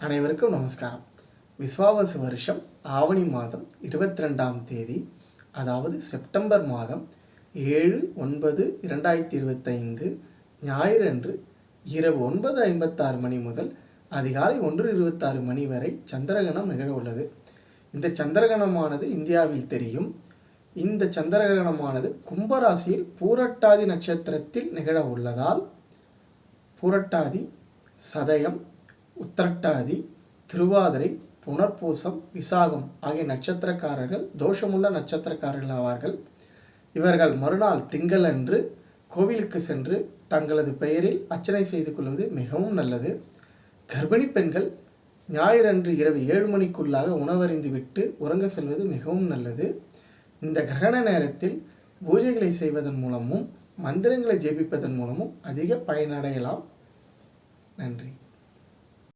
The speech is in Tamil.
அனைவருக்கும் நமஸ்காரம். விஸ்வாவசு வருஷம் ஆவணி மாதம் 22ஆம் தேதி, அதாவது செப்டம்பர் மாதம் 7/9/2025 ஞாயிறன்று இரவு 9:56 மணி முதல் அதிகாலை 1:26 மணி வரை சந்திரகிரகணம் நிகழ உள்ளது. இந்த சந்திரகிரகணமானது இந்தியாவில் தெரியும். இந்த சந்திரகிரகணமானது கும்பராசியில் பூரட்டாதி நட்சத்திரத்தில் நிகழ உள்ளதால் பூரட்டாதி, சதயம், உத்திரட்டாதி, திருவாதிரை, புனர்பூசம், விசாகம் ஆகிய நட்சத்திரக்காரர்கள் தோஷமுள்ள நட்சத்திரக்காரர்கள் ஆவார்கள். இவர்கள் மறுநாள் திங்களன்று கோவிலுக்கு சென்று தங்களது பெயரில் அர்ச்சனை செய்து கொள்வது மிகவும் நல்லது. கர்ப்பிணி பெண்கள் ஞாயிறன்று இரவு 7 மணிக்குள்ளாக உணவறிந்து விட்டு உறங்க செல்வது மிகவும் நல்லது. இந்த கிரகண நேரத்தில் பூஜைகளை செய்வதன் மூலமும் மந்திரங்களை ஜெபிப்பதன் மூலமும் அதிக பயனடையலாம். நன்றி.